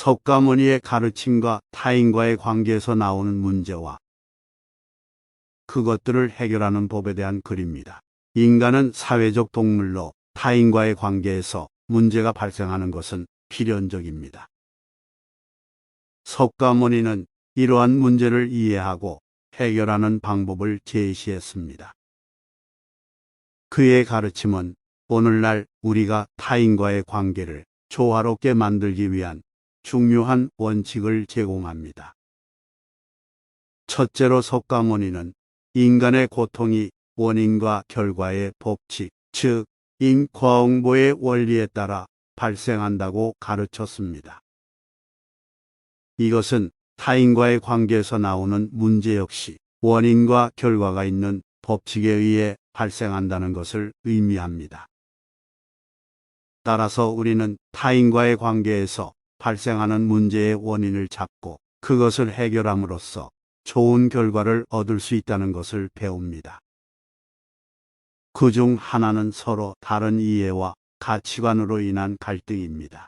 석가모니의 가르침과 타인과의 관계에서 나오는 문제와 그것들을 해결하는 법에 대한 글입니다. 인간은 사회적 동물로 타인과의 관계에서 문제가 발생하는 것은 필연적입니다. 석가모니는 이러한 문제를 이해하고 해결하는 방법을 제시했습니다. 그의 가르침은 오늘날 우리가 타인과의 관계를 조화롭게 만들기 위한 중요한 원칙을 제공합니다. 첫째로 석가모니는 인간의 고통이 원인과 결과의 법칙, 즉 인과응보의 원리에 따라 발생한다고 가르쳤습니다. 이것은 타인과의 관계에서 나오는 문제 역시 원인과 결과가 있는 법칙에 의해 발생한다는 것을 의미합니다. 따라서 우리는 타인과의 관계에서 발생하는 문제의 원인을 잡고 그것을 해결함으로써 좋은 결과를 얻을 수 있다는 것을 배웁니다. 그중 하나는 서로 다른 이해와 가치관으로 인한 갈등입니다.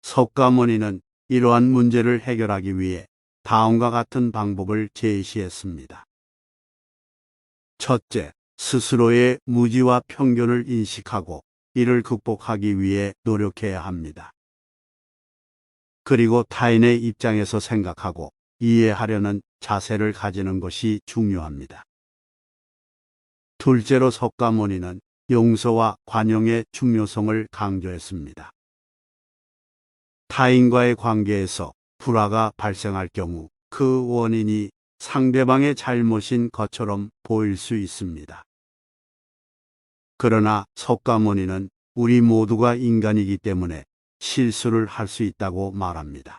석가모니는 이러한 문제를 해결하기 위해 다음과 같은 방법을 제시했습니다. 첫째, 스스로의 무지와 편견을 인식하고 이를 극복하기 위해 노력해야 합니다. 그리고 타인의 입장에서 생각하고 이해하려는 자세를 가지는 것이 중요합니다. 둘째로 석가모니는 용서와 관용의 중요성을 강조했습니다. 타인과의 관계에서 불화가 발생할 경우 그 원인이 상대방의 잘못인 것처럼 보일 수 있습니다. 그러나 석가모니는 우리 모두가 인간이기 때문에 실수를 할 수 있다고 말합니다.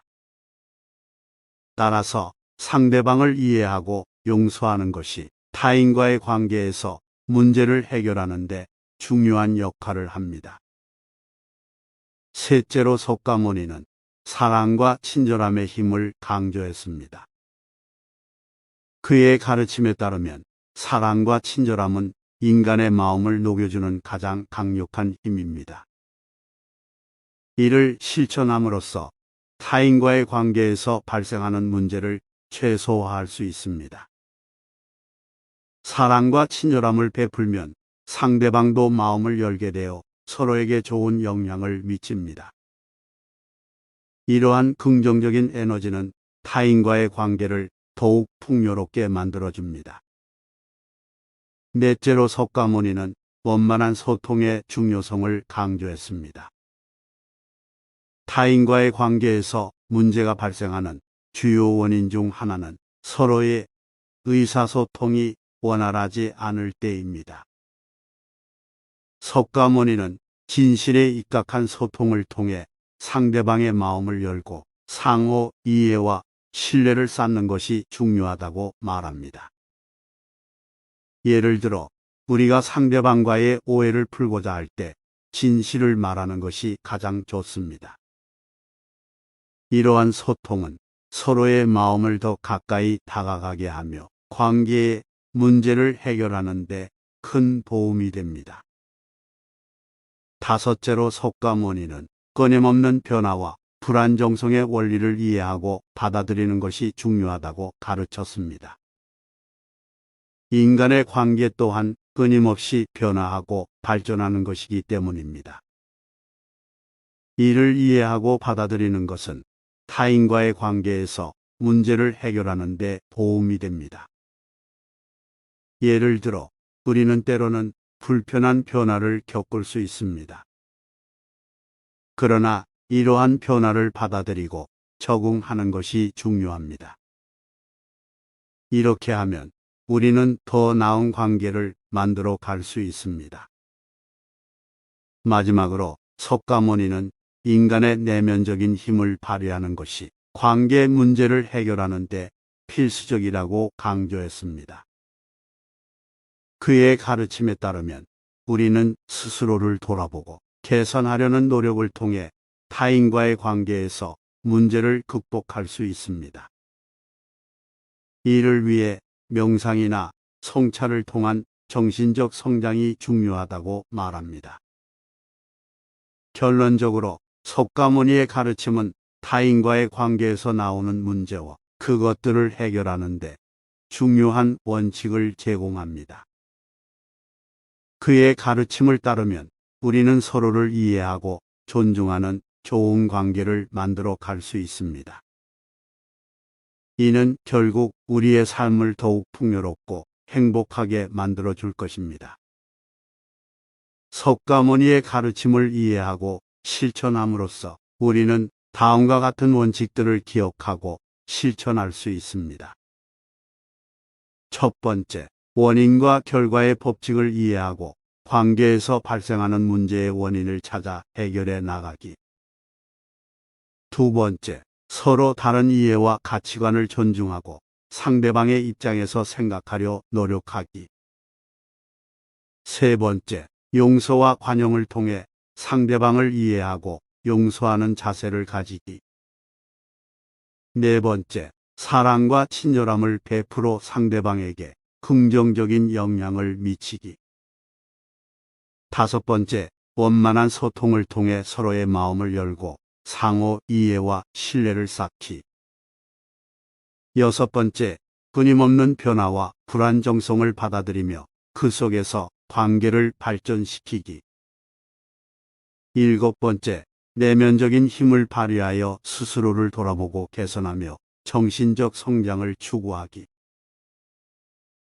따라서 상대방을 이해하고 용서하는 것이 타인과의 관계에서 문제를 해결하는 데 중요한 역할을 합니다. 셋째로 석가모니는 사랑과 친절함의 힘을 강조했습니다. 그의 가르침에 따르면 사랑과 친절함은 인간의 마음을 녹여주는 가장 강력한 힘입니다. 이를 실천함으로써 타인과의 관계에서 발생하는 문제를 최소화할 수 있습니다. 사랑과 친절함을 베풀면 상대방도 마음을 열게 되어 서로에게 좋은 영향을 미칩니다. 이러한 긍정적인 에너지는 타인과의 관계를 더욱 풍요롭게 만들어줍니다. 넷째로 석가모니는 원만한 소통의 중요성을 강조했습니다. 타인과의 관계에서 문제가 발생하는 주요 원인 중 하나는 서로의 의사소통이 원활하지 않을 때입니다. 석가모니는 진실에 입각한 소통을 통해 상대방의 마음을 열고 상호 이해와 신뢰를 쌓는 것이 중요하다고 말합니다. 예를 들어 우리가 상대방과의 오해를 풀고자 할 때 진실을 말하는 것이 가장 좋습니다. 이러한 소통은 서로의 마음을 더 가까이 다가가게 하며 관계의 문제를 해결하는 데 큰 도움이 됩니다. 다섯째로 석가모니는 끊임없는 변화와 불안정성의 원리를 이해하고 받아들이는 것이 중요하다고 가르쳤습니다. 인간의 관계 또한 끊임없이 변화하고 발전하는 것이기 때문입니다. 이를 이해하고 받아들이는 것은 타인과의 관계에서 문제를 해결하는 데 도움이 됩니다. 예를 들어 우리는 때로는 불편한 변화를 겪을 수 있습니다. 그러나 이러한 변화를 받아들이고 적응하는 것이 중요합니다. 이렇게 하면 우리는 더 나은 관계를 만들어 갈 수 있습니다. 마지막으로 석가모니는 인간의 내면적인 힘을 발휘하는 것이 관계 문제를 해결하는 데 필수적이라고 강조했습니다. 그의 가르침에 따르면 우리는 스스로를 돌아보고 개선하려는 노력을 통해 타인과의 관계에서 문제를 극복할 수 있습니다. 이를 위해 명상이나 성찰을 통한 정신적 성장이 중요하다고 말합니다. 결론적으로 석가모니의 가르침은 타인과의 관계에서 나오는 문제와 그것들을 해결하는 데 중요한 원칙을 제공합니다. 그의 가르침을 따르면 우리는 서로를 이해하고 존중하는 좋은 관계를 만들어 갈 수 있습니다. 이는 결국 우리의 삶을 더욱 풍요롭고 행복하게 만들어 줄 것입니다. 석가모니의 가르침을 이해하고 실천함으로써 우리는 다음과 같은 원칙들을 기억하고 실천할 수 있습니다. 첫 번째, 원인과 결과의 법칙을 이해하고 관계에서 발생하는 문제의 원인을 찾아 해결해 나가기. 두 번째, 서로 다른 이해와 가치관을 존중하고 상대방의 입장에서 생각하려 노력하기. 세 번째, 용서와 관용을 통해 상대방을 이해하고 용서하는 자세를 가지기. 네 번째, 사랑과 친절함을 베풀어 상대방에게 긍정적인 영향을 미치기. 다섯 번째, 원만한 소통을 통해 서로의 마음을 열고 상호 이해와 신뢰를 쌓기. 여섯 번째, 끊임없는 변화와 불안정성을 받아들이며 그 속에서 관계를 발전시키기. 일곱 번째, 내면적인 힘을 발휘하여 스스로를 돌아보고 개선하며 정신적 성장을 추구하기.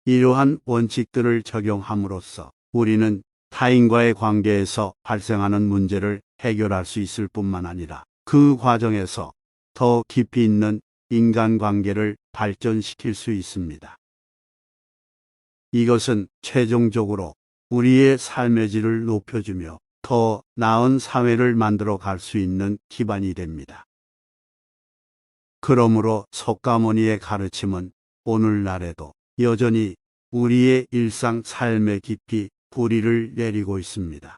이러한 원칙들을 적용함으로써 우리는 타인과의 관계에서 발생하는 문제를 해결할 수 있을 뿐만 아니라 그 과정에서 더 깊이 있는 인간관계를 발전시킬 수 있습니다. 이것은 최종적으로 우리의 삶의 질을 높여주며 더 나은 사회를 만들어 갈 수 있는 기반이 됩니다. 그러므로 석가모니의 가르침은 오늘날에도 여전히 우리의 일상 삶에 깊이 뿌리를 내리고 있습니다.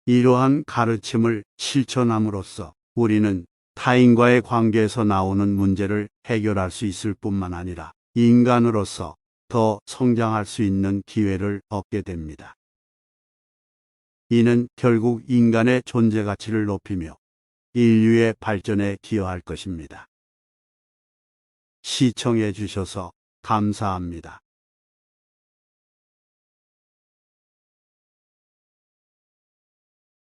이러한 가르침을 실천함으로써 우리는 타인과의 관계에서 나오는 문제를 해결할 수 있을 뿐만 아니라 인간으로서 더 성장할 수 있는 기회를 얻게 됩니다. 이는 결국 인간의 존재 가치를 높이며 인류의 발전에 기여할 것입니다. 시청해 주셔서 감사합니다.